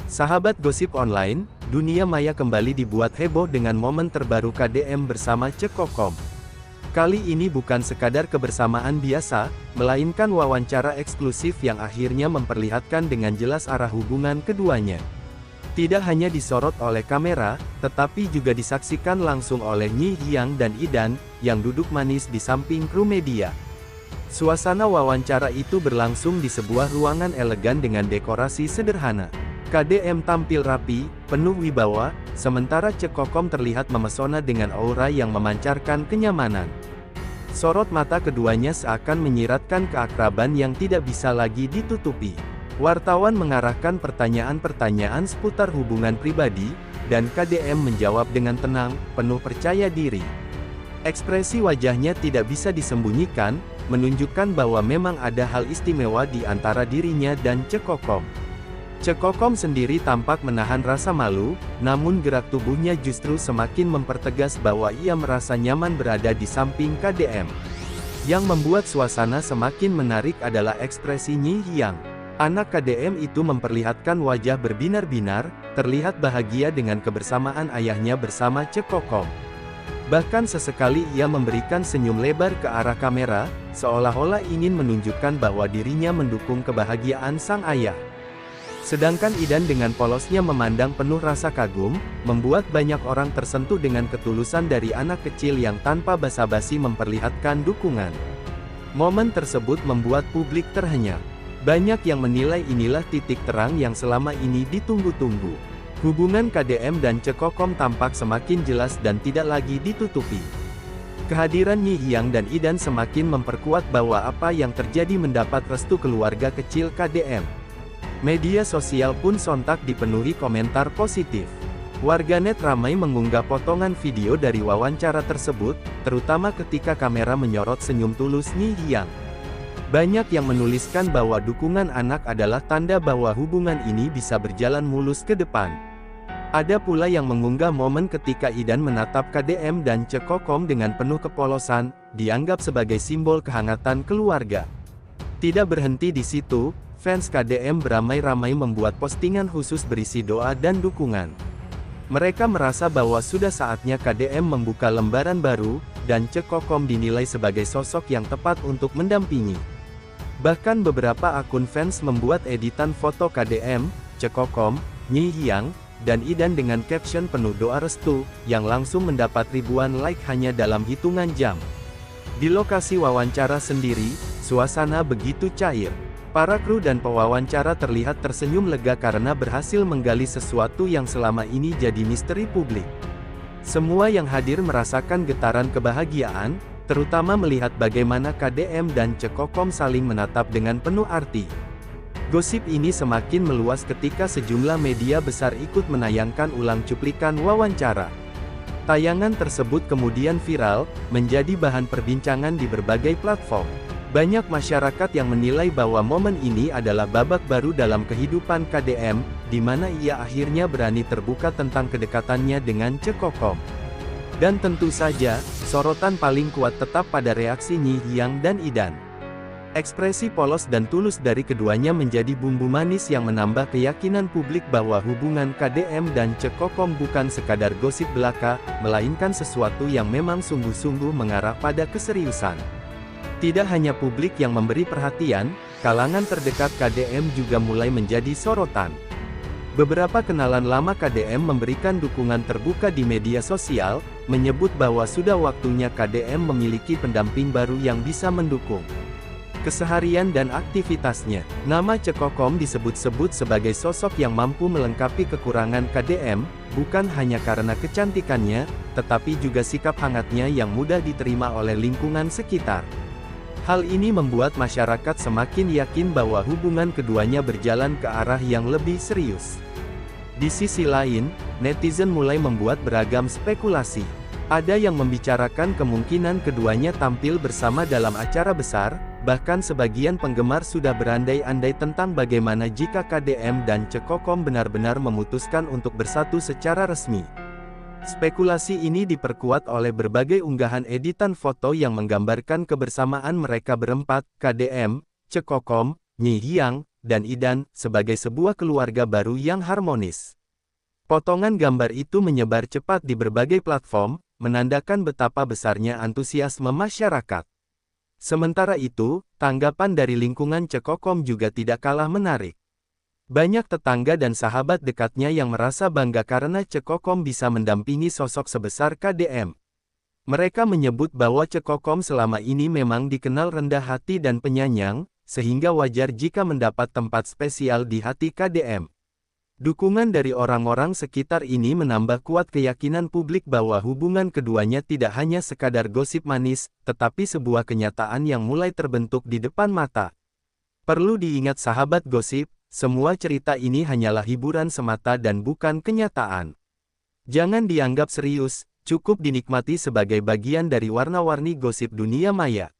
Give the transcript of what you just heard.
Sahabat gosip online, dunia maya kembali dibuat heboh dengan momen terbaru KDM bersama Cekokom. Kali ini bukan sekadar kebersamaan biasa, melainkan wawancara eksklusif yang akhirnya memperlihatkan dengan jelas arah hubungan keduanya. Tidak hanya disorot oleh kamera, tetapi juga disaksikan langsung oleh Nyi Hyang dan Idan, yang duduk manis di samping kru media. Suasana wawancara itu berlangsung di sebuah ruangan elegan dengan dekorasi sederhana. KDM tampil rapi, penuh wibawa, sementara Cekokom terlihat memesona dengan aura yang memancarkan kenyamanan. Sorot mata keduanya seakan menyiratkan keakraban yang tidak bisa lagi ditutupi. Wartawan mengarahkan pertanyaan-pertanyaan seputar hubungan pribadi, dan KDM menjawab dengan tenang, penuh percaya diri. Ekspresi wajahnya tidak bisa disembunyikan, menunjukkan bahwa memang ada hal istimewa di antara dirinya dan Cekokom. Cekokom sendiri tampak menahan rasa malu, namun gerak tubuhnya justru semakin mempertegas bahwa ia merasa nyaman berada di samping KDM. Yang membuat suasana semakin menarik adalah ekspresi Nyi Hyang. Anak KDM itu memperlihatkan wajah berbinar-binar, terlihat bahagia dengan kebersamaan ayahnya bersama Cekokom. Bahkan sesekali ia memberikan senyum lebar ke arah kamera, seolah-olah ingin menunjukkan bahwa dirinya mendukung kebahagiaan sang ayah. Sedangkan Idan dengan polosnya memandang penuh rasa kagum, membuat banyak orang tersentuh dengan ketulusan dari anak kecil yang tanpa basa-basi memperlihatkan dukungan. Momen tersebut membuat publik terhenyak. Banyak yang menilai inilah titik terang yang selama ini ditunggu-tunggu. Hubungan KDM dan Cekokom tampak semakin jelas dan tidak lagi ditutupi. Kehadiran Nyi Hyang dan Idan semakin memperkuat bahwa apa yang terjadi mendapat restu keluarga kecil KDM. Media sosial pun sontak dipenuhi komentar positif. Warganet ramai mengunggah potongan video dari wawancara tersebut, terutama ketika kamera menyorot senyum tulus Nyi Hyang. Banyak yang menuliskan bahwa dukungan anak adalah tanda bahwa hubungan ini bisa berjalan mulus ke depan. Ada pula yang mengunggah momen ketika Idan menatap KDM dan Cekokom dengan penuh kepolosan, dianggap sebagai simbol kehangatan keluarga. Tidak berhenti di situ, fans KDM beramai-ramai membuat postingan khusus berisi doa dan dukungan. Mereka merasa bahwa sudah saatnya KDM membuka lembaran baru, dan Cekokom dinilai sebagai sosok yang tepat untuk mendampingi. Bahkan beberapa akun fans membuat editan foto KDM, Cekokom, Nyi Hyang, dan Idan dengan caption penuh doa restu, yang langsung mendapat ribuan like hanya dalam hitungan jam. Di lokasi wawancara sendiri, suasana begitu cair. Para kru dan pewawancara terlihat tersenyum lega karena berhasil menggali sesuatu yang selama ini jadi misteri publik. Semua yang hadir merasakan getaran kebahagiaan, terutama melihat bagaimana KDM dan Cekokom saling menatap dengan penuh arti. Gosip ini semakin meluas ketika sejumlah media besar ikut menayangkan ulang cuplikan wawancara. Tayangan tersebut kemudian viral, menjadi bahan perbincangan di berbagai platform. Banyak masyarakat yang menilai bahwa momen ini adalah babak baru dalam kehidupan KDM, di mana ia akhirnya berani terbuka tentang kedekatannya dengan Cekokom. Dan tentu saja, sorotan paling kuat tetap pada reaksi Nyi Hyang dan Idan. Ekspresi polos dan tulus dari keduanya menjadi bumbu manis yang menambah keyakinan publik bahwa hubungan KDM dan Cekokom bukan sekadar gosip belaka, melainkan sesuatu yang memang sungguh-sungguh mengarah pada keseriusan. Tidak hanya publik yang memberi perhatian, kalangan terdekat KDM juga mulai menjadi sorotan. Beberapa kenalan lama KDM memberikan dukungan terbuka di media sosial, menyebut bahwa sudah waktunya KDM memiliki pendamping baru yang bisa mendukung keseharian dan aktivitasnya. Nama Cekokom disebut-sebut sebagai sosok yang mampu melengkapi kekurangan KDM, bukan hanya karena kecantikannya, tetapi juga sikap hangatnya yang mudah diterima oleh lingkungan sekitar. Hal ini membuat masyarakat semakin yakin bahwa hubungan keduanya berjalan ke arah yang lebih serius. Di sisi lain, netizen mulai membuat beragam spekulasi. Ada yang membicarakan kemungkinan keduanya tampil bersama dalam acara besar, bahkan sebagian penggemar sudah berandai-andai tentang bagaimana jika KDM dan Cekokom benar-benar memutuskan untuk bersatu secara resmi. Spekulasi ini diperkuat oleh berbagai unggahan editan foto yang menggambarkan kebersamaan mereka berempat, KDM, Cekokom, Nyi Hyang, dan Idan, sebagai sebuah keluarga baru yang harmonis. Potongan gambar itu menyebar cepat di berbagai platform, menandakan betapa besarnya antusiasme masyarakat. Sementara itu, tanggapan dari lingkungan Cekokom juga tidak kalah menarik. Banyak tetangga dan sahabat dekatnya yang merasa bangga karena Cekokom bisa mendampingi sosok sebesar KDM. Mereka menyebut bahwa Cekokom selama ini memang dikenal rendah hati dan penyayang, sehingga wajar jika mendapat tempat spesial di hati KDM. Dukungan dari orang-orang sekitar ini menambah kuat keyakinan publik bahwa hubungan keduanya tidak hanya sekadar gosip manis, tetapi sebuah kenyataan yang mulai terbentuk di depan mata. Perlu diingat sahabat gosip, semua cerita ini hanyalah hiburan semata dan bukan kenyataan. Jangan dianggap serius, cukup dinikmati sebagai bagian dari warna-warni gosip dunia maya.